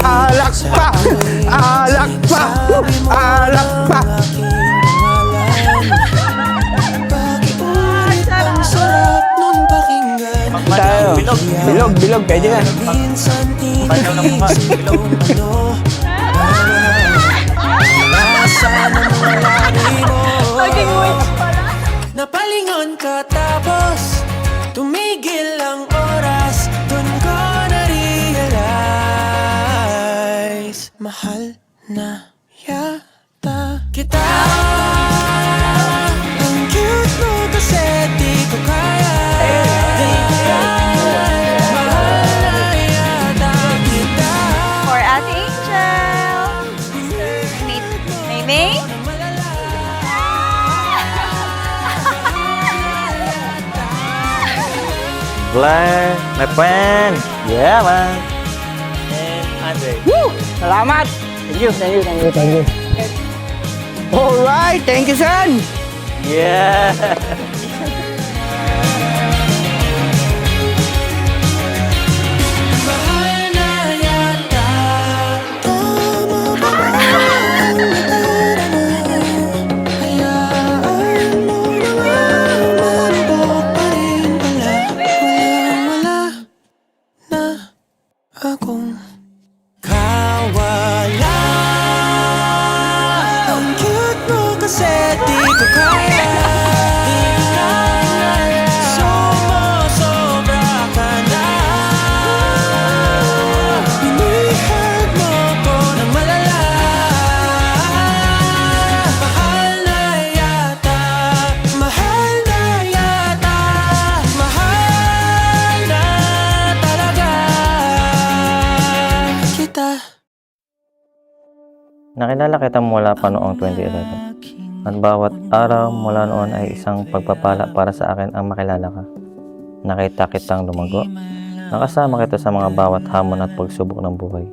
Alak pa! Alak pa! Alak pa! Tayo. Bilog, bilog. Pwede na. Panyaw na mukha. Bilog. Napalingon ka tapos tumigil ang oras. Doon ko na-realize mahal na yata kita. Ang cute mo kasi di ko kaya. Di ko kaya. Mahal na yata kita. For Ate Angel. Maymay? Blair, my friend. Yeah, man. And Andre. Woo! Salamat! Thank you, thank you, thank you, thank you. Alright, thank you, son! Yeah. Mahal na yata. Tama ba ang natara mo? Hayaan mo naman maribok pa rin pala. Walang-wala na akong kawala. Ang cute mo kasi di ko kaya. Di ko kaya. Sumusobra ka na. Binihag mo ko ng malala. Mahal na yata. Mahal na yata. Mahal na talaga kita. Nakilala kita mula pa noong 2011. At bawat araw mula noon ay isang pagpapala para sa akin ang makilala ka. Nakita kitang lumago. Nakasama kita sa mga bawat hamon at pagsubok ng buhay.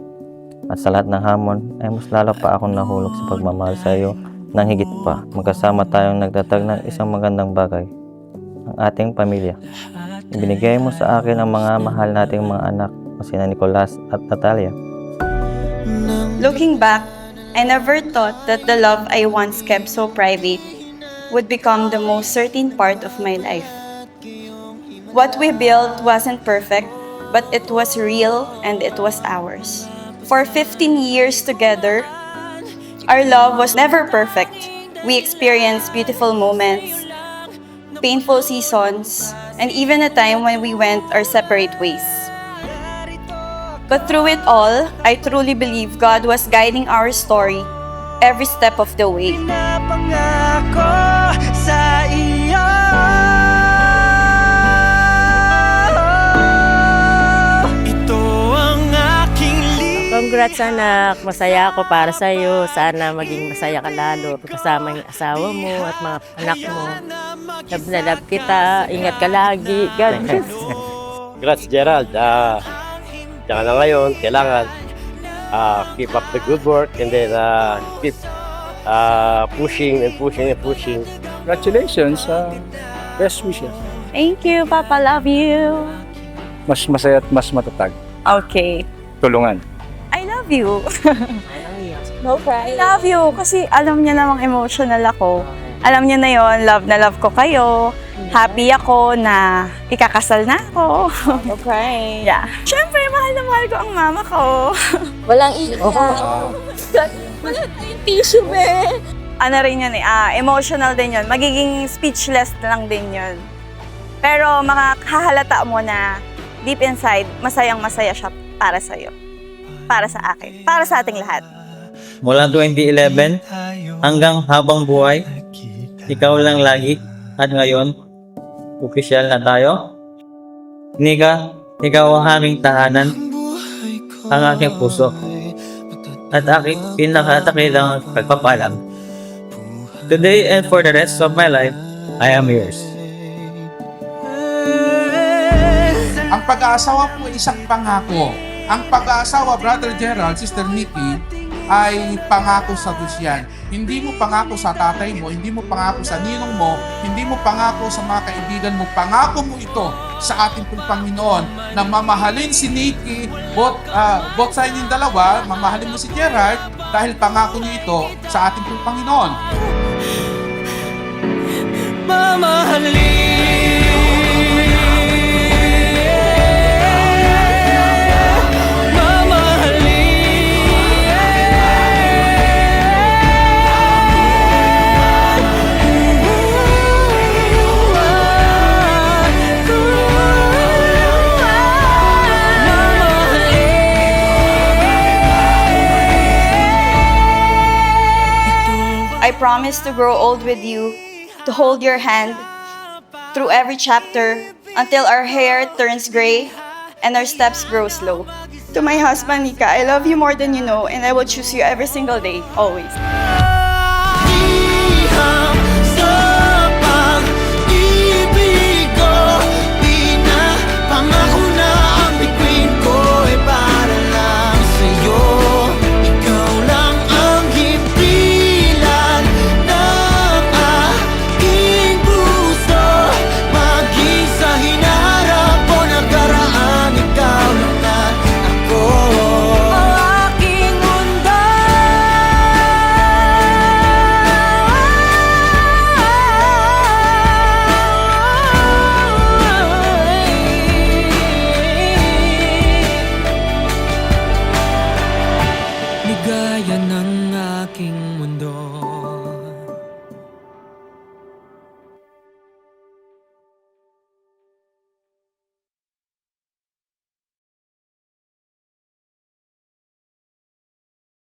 At sa lahat ng hamon ay mas lalo pa akong nahulog sa pagmamahal sa iyo nang higit pa. Magkasama tayong nagtatag ng isang magandang bagay. Ang ating pamilya. Ibinigay mo sa akin ang mga mahal nating mga anak na sina Nicolas at Natalia. Looking back, I never thought that the love I once kept so private would become the most certain part of my life. What we built wasn't perfect, but it was real and it was ours. For 15 years together, our love was never perfect. We experienced beautiful moments, painful seasons, and even a time when we went our separate ways. But through it all, I truly believe God was guiding our story every step of the way. Napangako sa iyo. Ito ang Congrats anak, masaya ako para sa iyo. Sana maging masaya ka lalo kasama yung asawa mo at mga anak mo. Love na love kita, ingat ka lagi. God bless. Congrats, Gerald. Tsaka na ngayon, kailangan keep up the good work and then keep pushing and pushing and pushing. Congratulations, best wishes. Thank you, Papa. Love you. Mas masaya at mas matatag. Okay. Tulungan. I love you. No cry. I love you kasi alam niya namang emotional ako. Alam niya na yon, love na love ko kayo. Happy ako na ikakasal na ako. Okay. Yeah. Siyempre, mahal na mahal ko ang mama ko. Walang iyak. Wala tayong tissue, be. Ano rin yun emotional din yun. Magiging speechless lang din yun. Pero makahalata mo na deep inside, masayang-masaya siya para sa'yo. Para sa akin. Para sa ating lahat. Mula 2011 hanggang habang buhay, ikaw lang lagi. At ngayon, opisyal na tayo. Nika, ikaw ang aking tahanan, ang aking puso, at aking pinakatakilang pagpapalam. Today and for the rest of my life, I am yours. Ang pag-aasawa po ay isang pangako. Ang pag-aasawa, Brother Gerald, Sister Nikki, ay pangako sa Diyos yan. Hindi mo pangako sa tatay mo, hindi mo pangako sa ninong mo, hindi mo pangako sa mga kaibigan mo. Pangako mo ito sa ating pong Panginoon na mamahalin si Nikki, both sa inyong dalawa, mamahalin mo si Gerald dahil pangako niyo ito sa ating pong Panginoon. I promise to grow old with you, to hold your hand through every chapter until our hair turns gray and our steps grow slow. To my husband, Nika, I love you more than you know, and I will choose you every single day, always. Ligaya ng aking mundo.